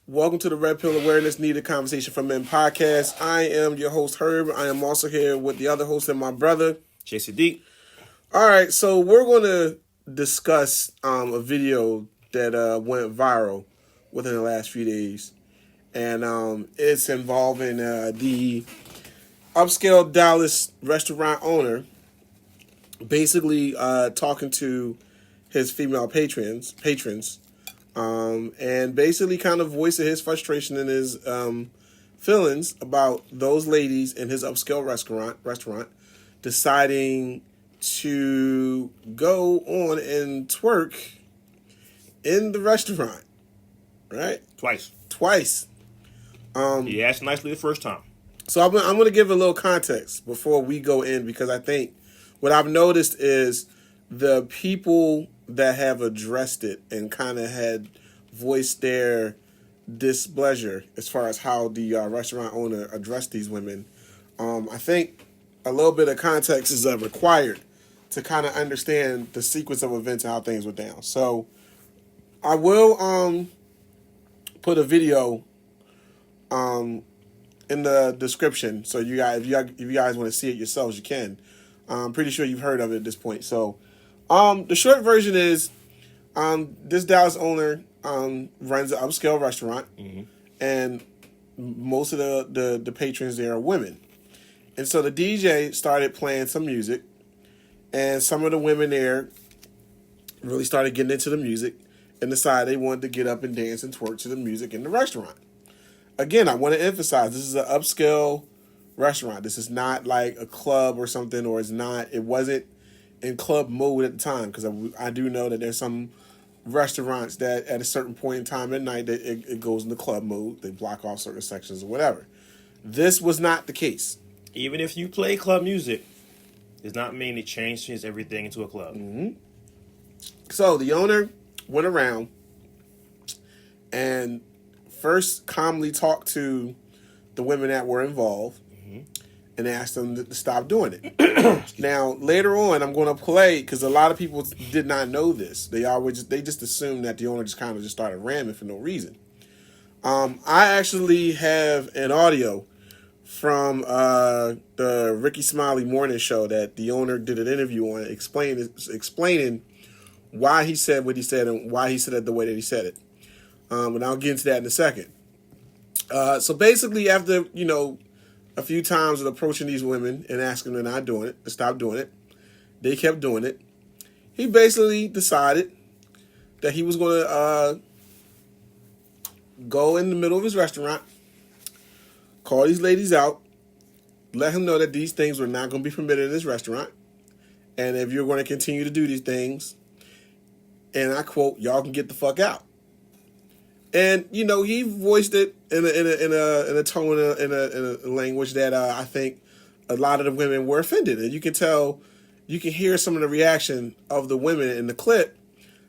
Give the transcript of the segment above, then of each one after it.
Welcome to the Red Pill Awareness Needed Conversation for Men podcast. I am your host, Herb. I am also here with the other host and my brother, JCD. All right, so we're going to discuss a video that went viral within the last few days. And it's involving the upscale Dallas restaurant owner basically talking to his female patrons, and basically kind of voicing his frustration and his feelings about those ladies in his upscale restaurant deciding to go on and twerk in the restaurant, right? Twice. He asked nicely the first time. So I'm going to give a little context before we go in, because I think what I've noticed is the people that have addressed it and kind of had voiced their displeasure as far as how the restaurant owner addressed these women. I think a little bit of context is required to kind of understand the sequence of events and how things went down. So I will put a video in the description, so you guys, if you guys want to see it yourselves, you can. I'm pretty sure you've heard of it at this point. So the short version is this Dallas owner runs an upscale restaurant, and most of the patrons there are women. And so the DJ started playing some music, and some of the women there really started getting into the music and decided they wanted to get up and dance and twerk to the music in the restaurant. Again, I want to emphasize, this is an upscale restaurant. This is not like a club or something, or it wasn't in club mode at the time, because I do know that there's some restaurants that at a certain point in time at night that it goes into club mode. They block off certain sections or whatever. This was not the case. Even if you play club music, does not mean it changes everything into a club. Mm-hmm. So the owner went around and first calmly talked to the women that were involved and asked them to stop doing it. Now, later on, I'm going to play, because a lot of people did not know this. They just assumed that the owner just kind of just started ramming for no reason. I actually have an audio from the Ricky Smiley morning show that the owner did an interview on, explaining why he said what he said and why he said it the way that he said it. And I'll get into that in a second. So basically, after, a few times of approaching these women and asking them not doing it, to stop doing it, they kept doing it. He basically decided that he was going to go in the middle of his restaurant, call these ladies out, let him know that these things were not going to be permitted in this restaurant, and if you're going to continue to do these things, and I quote, y'all can get the fuck out. And he voiced it in a tone, in a language that I think a lot of the women were offended, and you can hear some of the reaction of the women in the clip,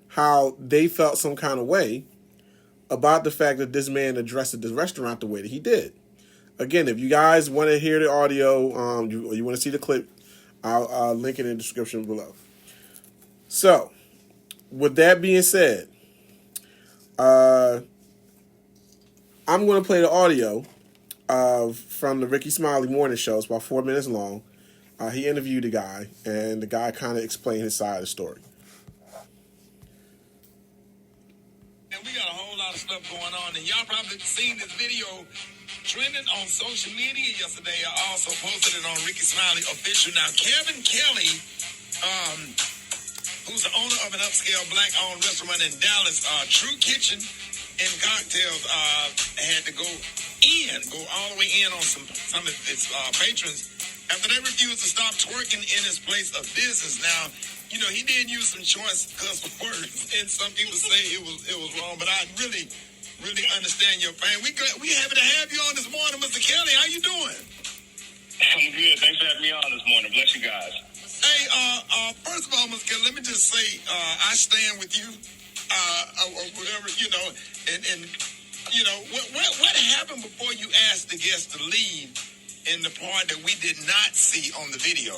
how they felt some kind of way about the fact that this man addressed the restaurant the way that he did. Again, if you guys want to hear the audio, you want to see the clip, I'll link it in the description below. So, with that being said, I'm going to play the audio from the Ricky Smiley morning show. It's about 4 minutes long. He interviewed the guy, and the guy kind of explained his side of the story. And we got a whole lot of stuff going on, and y'all probably seen this video trending on social media yesterday. I also posted it on Ricky Smiley official. Now, Kevin Kelly, who's the owner of an upscale black-owned restaurant in Dallas, True Kitchen and Cocktails, had to go all the way in on some of its patrons after they refused to stop twerking in his place of business. Now, he did use some choice cuss words, and some people say it was wrong, but I really understand your pain. We happy to have you on this morning, Mr. Kelly. How you doing? I'm good. Thanks for having me on this morning. Bless you guys. Hey, first of all, Mr. Kelly, let me just say I stand with you, or whatever, and what happened before you asked the guests to leave in the part that we did not see on the video?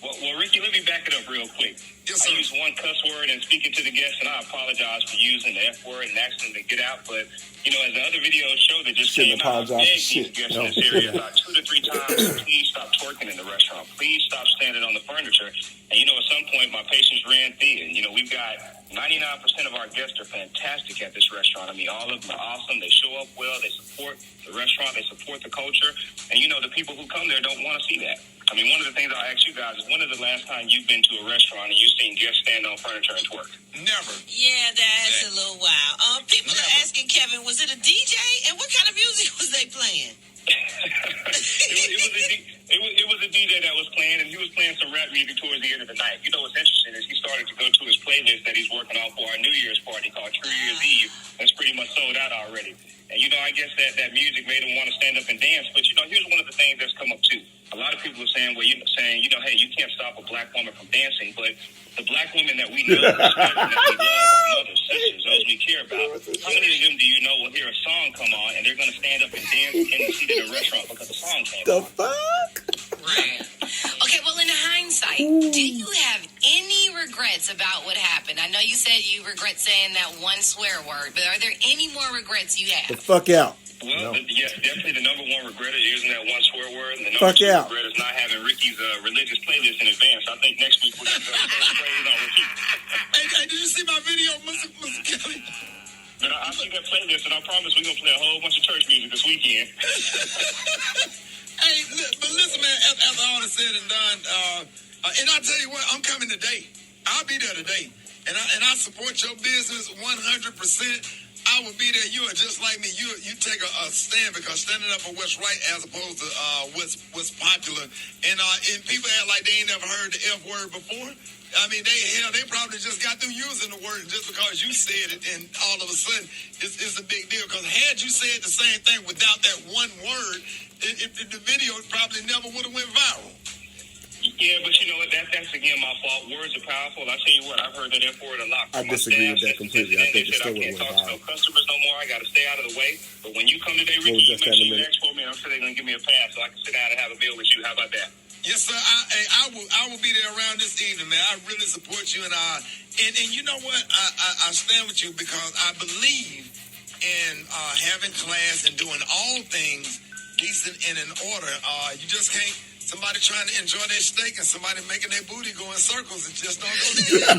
Well, Ricky, let me back it up real quick. Yes, I sir. used one cuss word in speaking to the guests, and I apologize for using the F word and asking them to get out. But, you know, as the other videos show that just Shouldn't came out, I apologize begged for these shit. guests No. in this area about 2 to 3 times, please stop twerking in the restaurant. Please stop standing on the furniture. And, you know, at some point, my patience ran thin. You know, we've got 99% of our guests are fantastic at this restaurant. I mean, all of them are awesome. They show up well. They support the restaurant. They support the culture. And, you know, the people who come there don't want to see that. I mean, one of the things I'll ask you guys is, when is the last time you've been to a restaurant and you've seen guests stand on furniture and twerk? Never. Yeah, that's a little wild. People are asking Kevin, was it a DJ? And what kind of music was they playing? It was a DJ that was playing, and he was playing some rap music towards the end of the night. You know what's interesting is he started to go to his playlist that he's working on for our New Year's party called True Year's Eve. That's pretty much sold out already. And, you know, I guess that music made him want to stand up and dance. But, you know, here's one of the things that's come up, too. A lot of people are saying, hey, you can't stop a black woman from dancing. But the black women that we know, respect, and that we love, our mothers, sisters, those we care about, how many of them do you know will hear a song come on and they're going to stand up and dance in the seat of the restaurant because the song came The on? fuck? Right. Okay, well, in hindsight, do you have any regrets about what happened? I know you said you regret saying that one swear word, but are there any more regrets you The have? fuck out. Well, yes, definitely the number one regret is using that one swear word. And the Fuck number two out. regret is not having Ricky's religious playlist in advance. I think next week we're going to go praise on repeat. Hey, did you see my video, Mr. Kelly? But I see that playlist, and I promise we're going to play a whole bunch of church music this weekend. Hey, but listen, man, after all is said and done, and I tell you what, I'm coming today. I'll be there today. And I support your business 100%. I will be there. You are just like me. You take a stand, because standing up for what's right as opposed to what's popular. And people act like they ain't never heard the F word before. I mean, they probably just got through using the word just because you said it, and all of a sudden it's a big deal. Because had you said the same thing without that one word, the video probably never would have went viral. Yeah, but you know what? That's again my fault. Words are powerful. I tell you what, I've heard that F word a lot. I from my disagree with staff that since completely. then. I think They it said, still I can't would've talk went to no viral. customers no more. I got to stay out of the way. But when you come today, What Ricky, was you just make that in a sure you minute? ask for me, and I'm sure they're going to give me a pass so I can sit down and have a meal with you. How about that? Yes, sir. I will be there around this evening, man. I really support you, and you know what? I stand with you because I believe in having class and doing all things decent and in order. You just can't. Somebody trying to enjoy their steak and somebody making their booty go in circles, it just don't go together.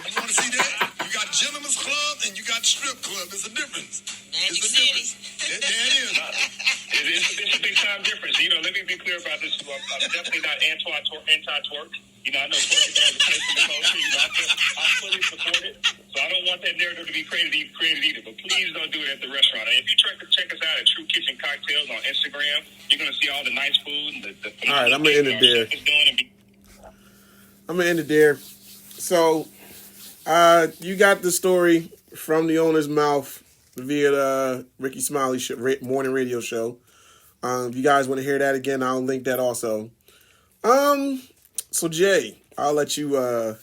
You want to see that? You got gentlemen's club and you got strip club. There's a difference. Magic It's a City. difference. There it is. It's a big time difference. You know, let me be clear about this. I'm definitely not anti-twerk. You know, I know twerking has a place in the culture. You know, I fully support it. So I don't want that narrative to be created either. But please don't do it at the restaurant. And if you check us out at True Kitchen Cocktails on Instagram, you're going to see all the nice food and the All right, I'm gonna end it there. I'm gonna end it there. So, you got the story from the owner's mouth via the Ricky Smiley morning radio show. If you guys want to hear that again, I'll link that also. So Jay, I'll let you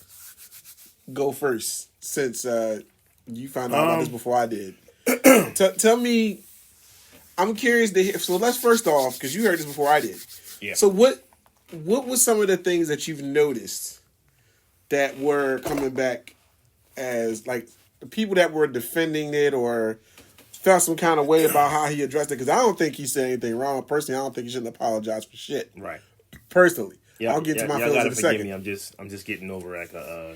go first since you found out about this before I did. Tell me, I'm curious to hear. So let's first off, because you heard this before I did. Yeah. So what was some of the things that you've noticed that were coming back as like the people that were defending it or felt some kind of way about how he addressed it? Because I don't think he said anything wrong. Personally, I don't think he shouldn't apologize for shit. Right. Personally. Yeah, I'll get to my y'all feelings gotta in a forgive second. me. I'm just getting over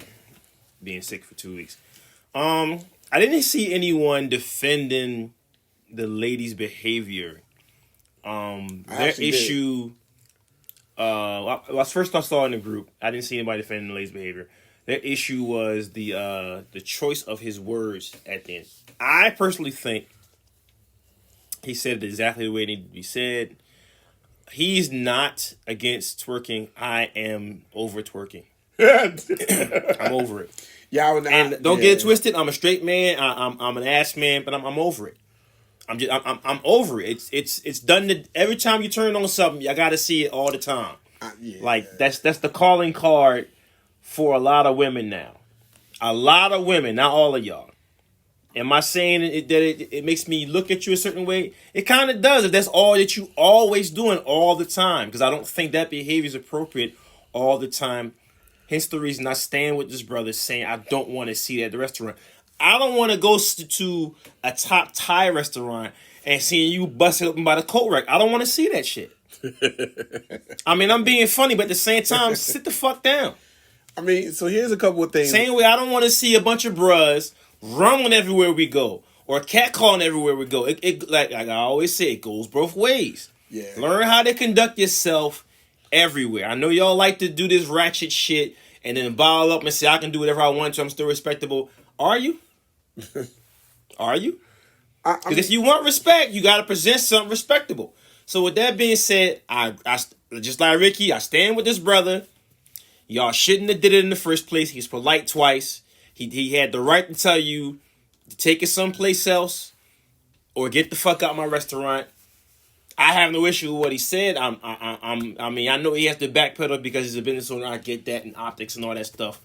being sick for 2 weeks. I didn't see anyone defending the lady's behavior. Their issue. First I saw in the group. I didn't see anybody defending the lady's behavior. Their issue was the choice of his words at the end. I personally think he said it exactly the way it needed to be said. He's not against twerking. I am over twerking. I'm over it. Yeah, And don't get it twisted. I'm a straight man. I'm an ass man, but I'm over it. I'm over it. It's done. Every time you turn on something, I got to see it all the time. Like that's the calling card for a lot of women now. A lot of women, not all of y'all. Am I saying it makes me look at you a certain way? It kind of does if that's all that you always doing all the time. Because I don't think that behavior is appropriate all the time. Hence the reason I stand with this brother saying I don't want to see that at the restaurant. I don't want to go to a top Thai restaurant and seeing you busted open by the coat rack. I don't want to see that shit. I mean, I'm being funny, but at the same time, sit the fuck down. I mean, so here's a couple of things. Same way, I don't want to see a bunch of bruhs rumbling everywhere we go or catcalling everywhere we go. It like I always say, it goes both ways. Yeah. Learn how to conduct yourself everywhere. I know y'all like to do this ratchet shit and then ball up and say I can do whatever I want to. I'm still respectable. Are you? Are you? Because if you want respect, you got to present something respectable. So with that being said, I just like Ricky, I stand with this brother. Y'all shouldn't have did it in the first place. He's polite twice. He had the right to tell you to take it someplace else or get the fuck out of my restaurant. I have no issue with what he said. I mean, I know he has to backpedal because he's a business owner. I get that and optics and all that stuff.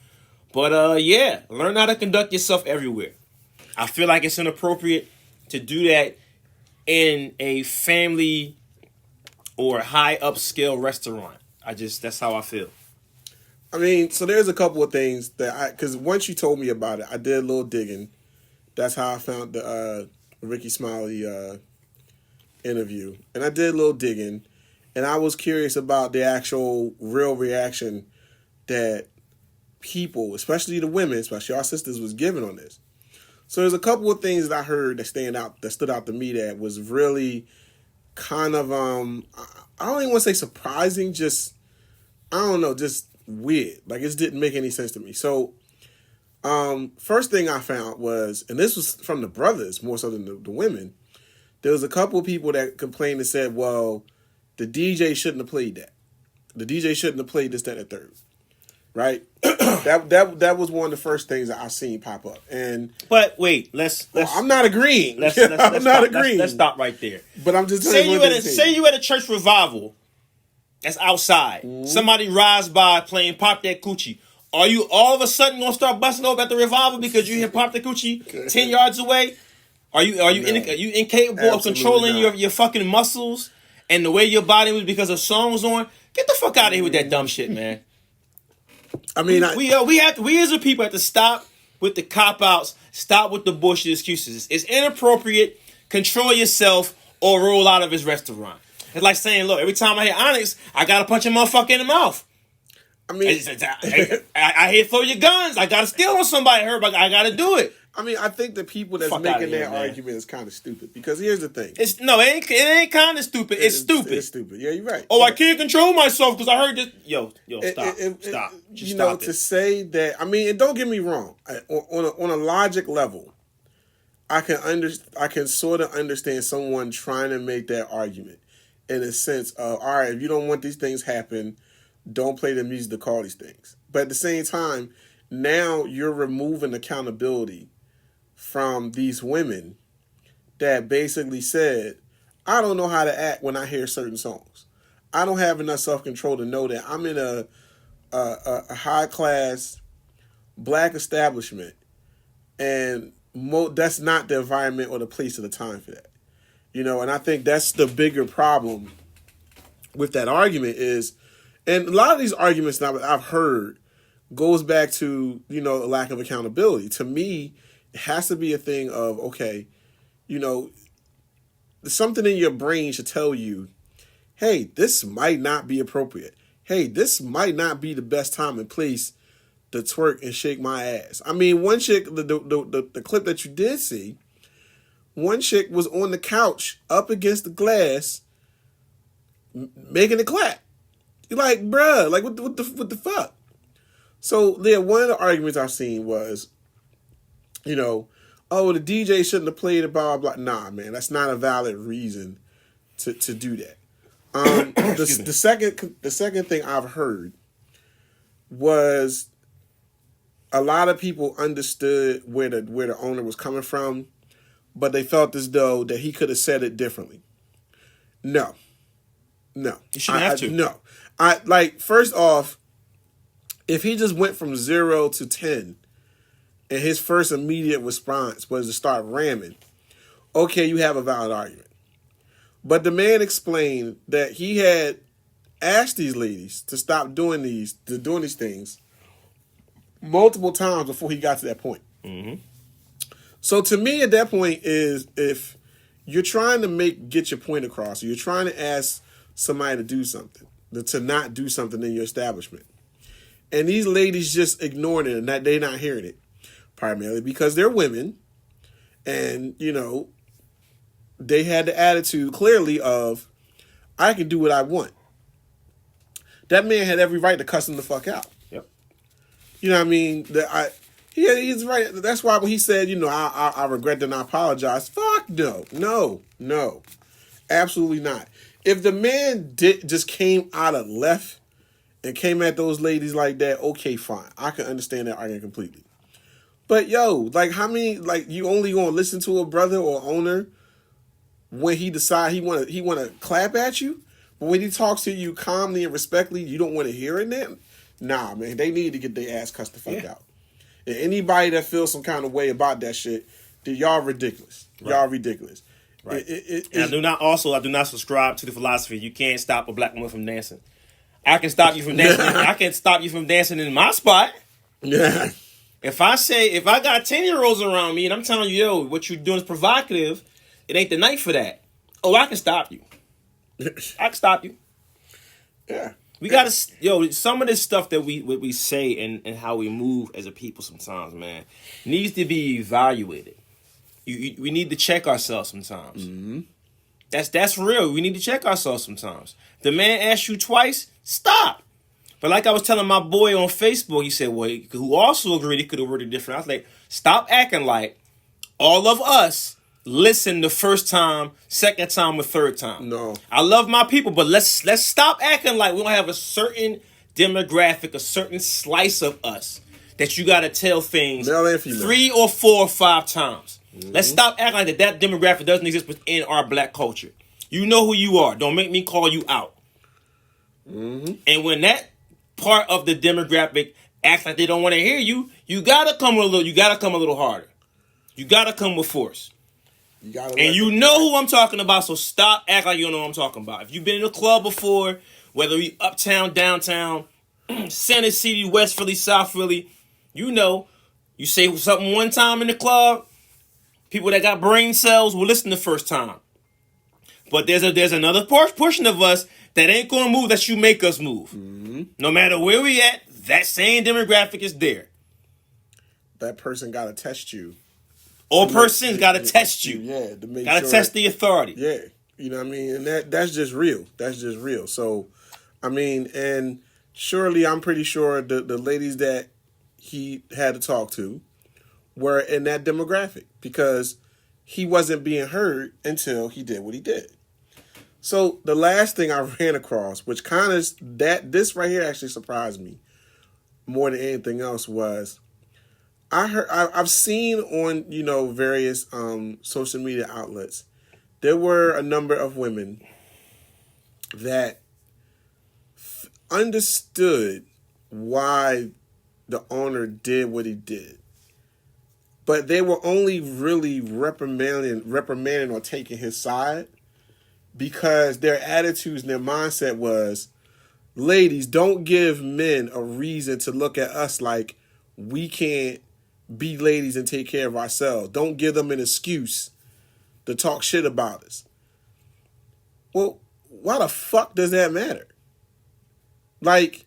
But yeah, learn how to conduct yourself everywhere. I feel like it's inappropriate to do that in a family or high upscale restaurant. That's how I feel. I mean, so there's a couple of things that because once you told me about it, I did a little digging. That's how I found the Ricky Smiley interview. And I did a little digging, and I was curious about the actual real reaction that people, especially the women, especially our sisters, was giving on this. So there's a couple of things that I heard that stood out to me that was really kind of, I don't even want to say surprising, just, I don't know, just weird. Like, it didn't make any sense to me. So, first thing I found was, and this was from the brothers more so than the women, there was a couple of people that complained and said, well, the DJ shouldn't have played that. The DJ shouldn't have played this, that, and the third. Right? that was one of the first things that I seen pop up. But wait, I'm not agreeing. I'm not agreeing. Let's stop right there. But I'm just say you at a church revival that's outside. Mm-hmm. Somebody rides by playing Pop That Coochie. Are you all of a sudden gonna start busting over at the revival because you hear Pop That Coochie 10 yards away? Are you incapable of controlling your fucking muscles and the way your body was because a song was on? Get the fuck out of here with that dumb shit, man. I mean, we as a people have to stop with the cop-outs, stop with the bullshit excuses. It's inappropriate. Control yourself or roll out of his restaurant. It's like saying, look, every time I hear Onyx, I gotta punch a motherfucker in the mouth. I mean, I hear throw your guns. I gotta steal on somebody. I gotta do it. I mean, I think the people that's making that argument is kind of stupid because here's the thing. It ain't kind of stupid. It's stupid. It's stupid. Yeah, you're right. Oh, I can't control myself because I heard this. Yo, stop. Just stop it. To say that, I mean, and don't get me wrong. On a logic level, I can sort of understand someone trying to make that argument in a sense of, all right, if you don't want these things happen, don't play the music to call these things. But at the same time, now you're removing accountability from these women that basically said, I don't know how to act when I hear certain songs. I don't have enough self-control to know that I'm in a high-class black establishment and that's not the environment or the place or the time for that. You know, and I think that's the bigger problem with that argument is, and a lot of these arguments that I've heard goes back to, you know, a lack of accountability. To me, it has to be a thing of, okay, you know, something in your brain should tell you, hey, this might not be appropriate. Hey, this might not be the best time and place to twerk and shake my ass. I mean, one chick, the clip that you did see, one chick was on the couch up against the glass making it clap. You're like, bruh, like what the fuck? So yeah, one of the arguments I've seen was, you know, oh, the DJ shouldn't have played it, blah, blah, blah. Nah, man, that's not a valid reason to do that. The second thing I've heard was a lot of people understood where the owner was coming from, but they felt as though that he could have said it differently. No. You shouldn't have to. No. First off, if he just went from 0 to 10 and his first immediate response was to start ramming, okay, you have a valid argument. But the man explained that he had asked these ladies to stop doing these things multiple times before he got to that point. Mm-hmm. So to me, at that point is if you're trying to get your point across, or you're trying to ask somebody to do something, to not do something in your establishment, and these ladies just ignoring it and that they're not hearing it, primarily because they're women, and they had the attitude clearly of, I can do what I want. That man had every right to cuss him the fuck out. Yep. You know what I mean? He's right. That's why when he said, I regret and I apologize. Fuck no. No. Absolutely not. If the man just came out of left and came at those ladies like that, okay, fine. I can understand that argument completely. But how many, you only gonna listen to a brother or owner when he decide he wanna clap at you? But when he talks to you calmly and respectfully, you don't want to hear it then? Nah, man, they need to get their ass cussed the fuck out. And anybody that feels some kind of way about that shit, y'all ridiculous. Right. Y'all ridiculous. Right. And I do not subscribe to the philosophy you can't stop a black woman from dancing. I can stop you from dancing. I can stop you from dancing in my spot. Yeah. If I got 10-year-olds around me and I'm telling you, what you're doing is provocative, it ain't the night for that. Oh, I can stop you. I can stop you. Yeah. We gotta, some of this stuff that we say and how we move as a people sometimes, man, needs to be evaluated. We need to check ourselves sometimes. Mm-hmm. That's real. We need to check ourselves sometimes. The man asked you twice, stop. But like I was telling my boy on Facebook, he said, well, who also agreed he could have worded different. I was like, stop acting like all of us listen the first time, second time, or third time. No. I love my people, but let's stop acting like we don't have a certain demographic, a certain slice of us that you got to tell things 3 or 4 or 5 times. Mm-hmm. Let's stop acting like that demographic doesn't exist within our black culture. You know who you are. Don't make me call you out. Mm-hmm. And when that part of the demographic acts like they don't want to hear you, you gotta come a little harder. You gotta come with force. And you know who I'm talking about, so stop acting like you don't know what I'm talking about. If you've been in a club before, whether we uptown, downtown, Center City, West Philly, South Philly, you say something one time in the club, people that got brain cells will listen the first time. But there's another portion of us that ain't gonna move that you make us move. Mm-hmm. No matter where we at, that same demographic is there. That person gotta test you. Or person's got to test you. Yeah, to make got to test the authority. Yeah, you know what I mean? And that's just real. That's just real. So, I mean, and surely I'm pretty sure the ladies that he had to talk to were in that demographic because he wasn't being heard until he did what he did. So, the last thing I ran across, which kind of, this right here actually surprised me more than anything else was, I've seen on, various social media outlets, there were a number of women that understood why the owner did what he did. But they were only really reprimanding or taking his side because their attitudes and their mindset was, ladies, don't give men a reason to look at us like we can't be ladies and take care of ourselves. Don't give them an excuse to talk shit about us. Well, why the fuck does that matter? Like,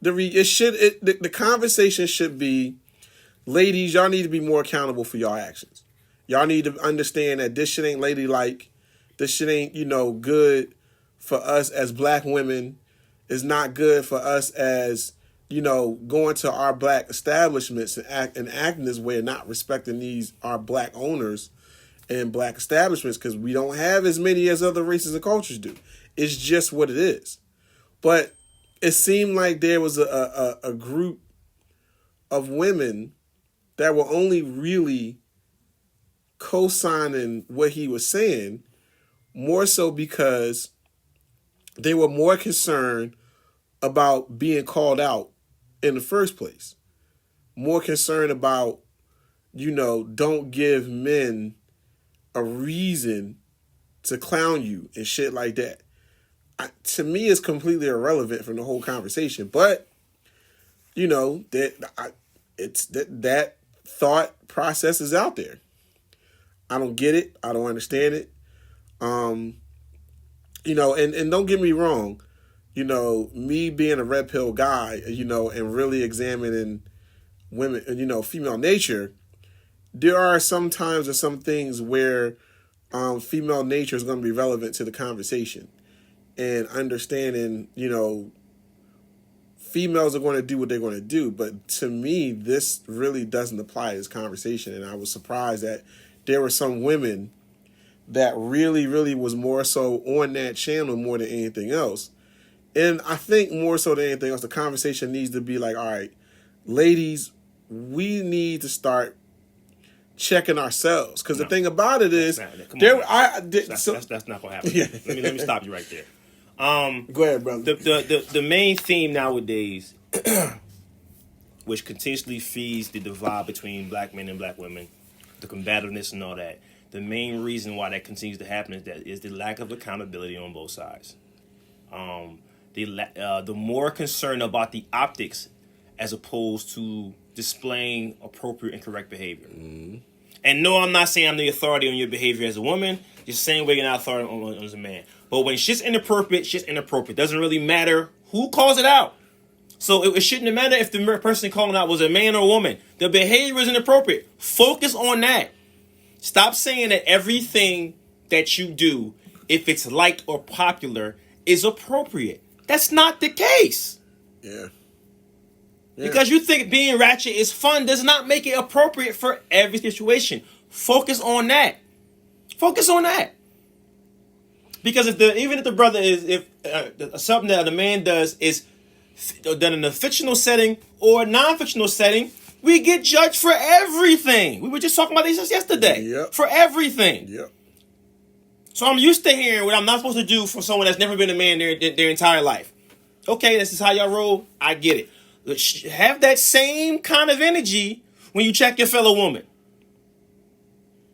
the conversation should be, ladies, y'all need to be more accountable for y'all actions. Y'all need to understand that this shit ain't ladylike. This shit ain't, good for us as black women. It's not good for us as, going to our black establishments and acting this way and not respecting our black owners and black establishments because we don't have as many as other races and cultures do. It's just what it is. But it seemed like there was a group of women that were only really co-signing what he was saying, more so because they were more concerned about being called out in the first place. More concerned about don't give men a reason to clown you and shit like that. To me, it's completely irrelevant from the whole conversation. But that thought process is out there. I don't get it. I don't understand it. And don't get me wrong. Me being a red pill guy, and really examining women, female nature, there are some times or some things where female nature is going to be relevant to the conversation. And understanding, females are going to do what they're going to do. But to me, this really doesn't apply to this conversation. And I was surprised that there were some women that really, really was more so on that channel more than anything else. And I think more so than anything else, the conversation needs to be like, all right, ladies, we need to start checking ourselves. Because the thing about it is, that's not going to happen. Yeah. Let me stop you right there. Go ahead, brother. The main theme nowadays, which continuously feeds the divide between black men and black women, the combativeness and all that, the main reason why that continues to happen is the lack of accountability on both sides. The more concerned about the optics as opposed to displaying appropriate and correct behavior. Mm-hmm. And no, I'm not saying I'm the authority on your behavior as a woman. Just the same way you're not authority on as a man. But when shit's inappropriate, shit's inappropriate. Doesn't really matter who calls it out. So it shouldn't matter if the person calling out was a man or a woman. The behavior is inappropriate. Focus on that. Stop saying that everything that you do, if it's liked or popular, is appropriate. That's not the case. Yeah. Because you think being ratchet is fun does not make it appropriate for every situation. Focus on that. Focus on that. Because even if the brother is something that the man does is done in a fictional setting or a non-fictional setting, we get judged for everything. We were just talking about this yesterday. Yep. For everything. Yep. So I'm used to hearing what I'm not supposed to do from someone that's never been a man their entire life. Okay, this is how y'all roll. I get it. Have that same kind of energy when you check your fellow woman.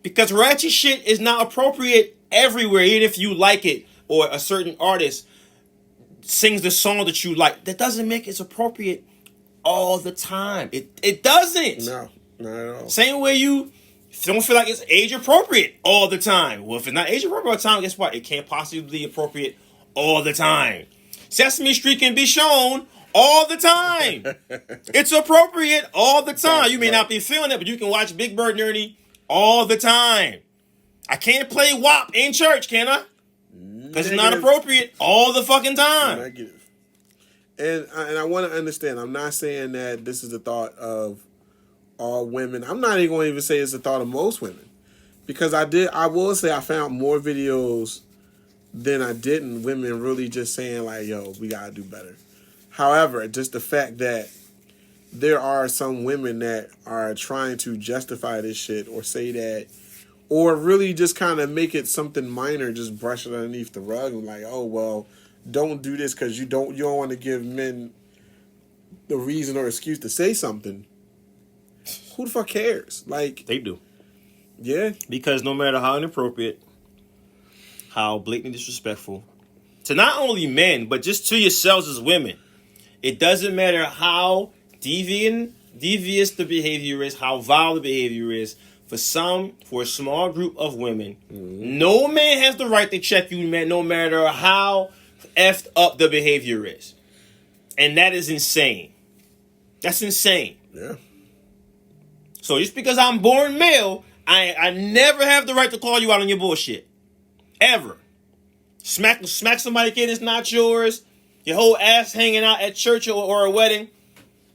Because ratchet shit is not appropriate everywhere, even if you like it or a certain artist sings the song that you like. That doesn't make it appropriate all the time. It doesn't. No, not at all. Same way you don't feel like it's age appropriate all the time. Well, if it's not age appropriate all the time, guess what? It can't possibly be appropriate all the time. Sesame Street can be shown all the time. It's appropriate all the time. You may not be feeling it, but you can watch Big Bird and Ernie all the time. I can't play WAP in church, can I? Because it's not appropriate all the fucking time. Negative. And I want to understand, I'm not saying that this is the thought of all women. I'm not even going to even say it's the thought of most women. Because I will say I found more videos than I didn't. Women really just saying like, yo, we got to do better. However, just the fact that there are some women that are trying to justify this shit or say that, or really just kind of make it something minor, just brush it underneath the rug and like, oh, well, don't do this because you don't want to give men the reason or excuse to say something. Who the fuck cares? Like, they do. Yeah. Because no matter how inappropriate, how blatantly disrespectful, to not only men, but just to yourselves as women, it doesn't matter how devious the behavior is, how vile the behavior is. For a small group of women, no man has the right to check you, man, no matter how effed up the behavior is. And that is insane. That's insane. Yeah. So just because I'm born male, I never have the right to call you out on your bullshit. Ever. Smack somebody kid that's not yours. Your whole ass hanging out at church or a wedding.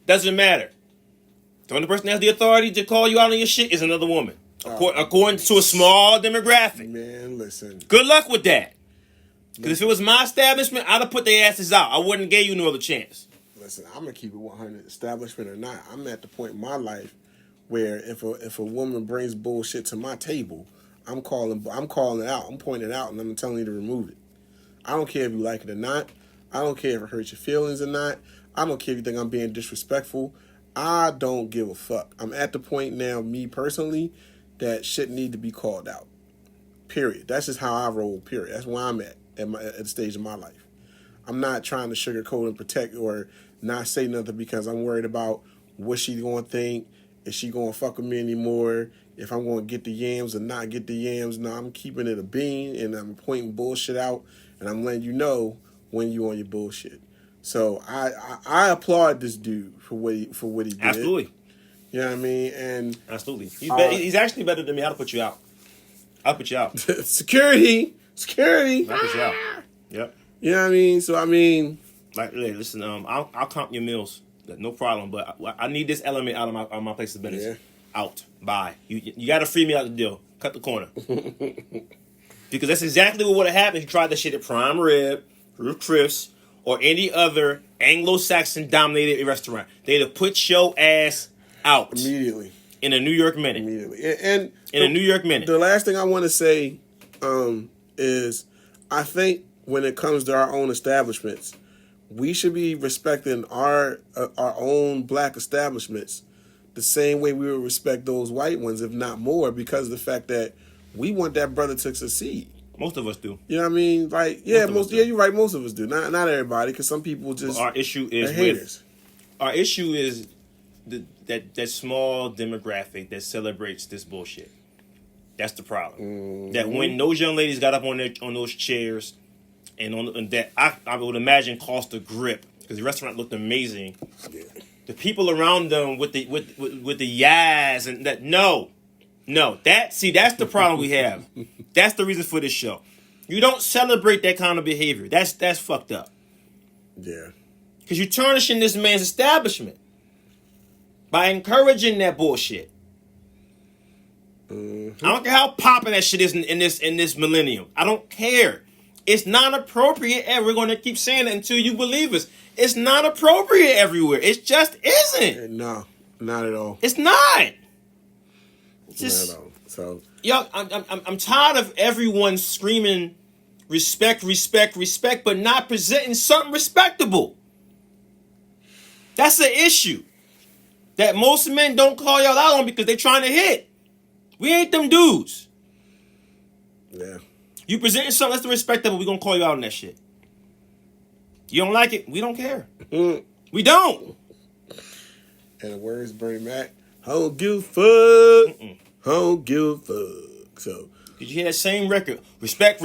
Doesn't matter. The only person that has the authority to call you out on your shit is another woman. According to a small demographic. Man, listen. Good luck with that. Because if it was my establishment, I'd have put their asses out. I wouldn't give you no other chance. Listen, I'm going to keep it 100. Establishment or not, I'm at the point in my life where if a woman brings bullshit to my table, I'm calling it out. I'm pointing it out and I'm telling you to remove it. I don't care if you like it or not. I don't care if it hurts your feelings or not. I don't care if you think I'm being disrespectful. I don't give a fuck. I'm at the point now, me personally, that shit need to be called out. Period. That's just how I roll. Period. That's where I'm at the stage of my life. I'm not trying to sugarcoat and protect or not say nothing because I'm worried about what she gonna think. Is she gonna fuck with me anymore? If I'm gonna get the yams or not get the yams? No, I'm keeping it a bean and I'm pointing bullshit out and I'm letting you know when you on your bullshit. So I applaud this dude for what he did. Absolutely. You know what I mean? And absolutely, he's actually better than me. I'll put you out. Security. I'll put you out. Yep. You know what I mean? So I mean, like, hey, listen, I'll comp your meals, no problem. But I need this element out of my place of business. Yeah. Out. Bye. You got to free me out the deal. Cut the corner. Because that's exactly what would have happened if you tried that shit at Prime Rib, Ruth Chris, or any other Anglo-Saxon dominated restaurant. They'd have put your ass out immediately in a New York minute. And in a New York minute. The last thing I want to say is I think when it comes to our own establishments, we should be respecting our own black establishments the same way we would respect those white ones, if not more, because of the fact that we want that brother to succeed. Most of us do. You know what I mean? Like, yeah, you're right. Most of us do. Not everybody, because some people just our issue is haters. Our issue is that small demographic that celebrates this bullshit. That's the problem. Mm-hmm. That when those young ladies got up on those chairs, and that I would imagine cost a grip because the restaurant looked amazing. Yeah. The people around them with the yas and that no, that's the problem we have. That's the reason for this show. You don't celebrate that kind of behavior. That's fucked up. Yeah. Because you're tarnishing this man's establishment by encouraging that bullshit. Mm-hmm. I don't care how popping that shit is in this millennium. I don't care. It's not appropriate, and we're going to keep saying it until you believe us. It's not appropriate everywhere. It just isn't. No, not at all. It's not. It's just, not at all. So, yo, I'm tired of everyone screaming respect, but not presenting something respectable. That's the issue that most men don't call y'all out on because they're trying to hit. We ain't them dudes. Yeah. You presenting something that's respectable, we're going to call you out on that shit. You don't like it, we don't care. We don't. And the words Bernie Mac, I don't give a fuck. I don't give a fuck. So, did you hear that same record? Respect.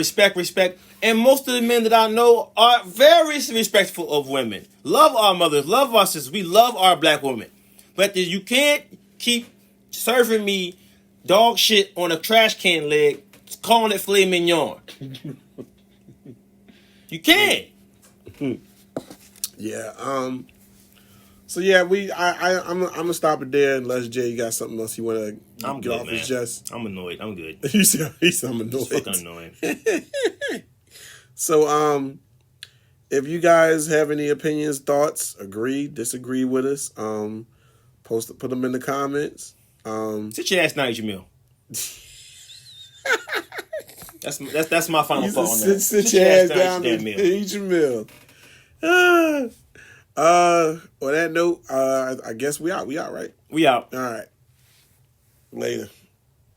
And most of the men that I know are very respectful of women. Love our mothers, love our sisters. We love our black women. But you can't keep serving me dog shit on a trash can leg, calling it filet mignon. You can't. Yeah. So yeah, I'm gonna stop it there unless Jay got something else you want to get off his chest. I'm annoyed. I'm good. He said I'm annoyed. It's fucking annoying. So if you guys have any opinions, thoughts, agree, disagree with us, put them in the comments. Sit your ass down, eat your meal. That's my final thought on that. Sit your ass down and eat your meal. On that note, I guess we out. We out, right? We out. All right. Later.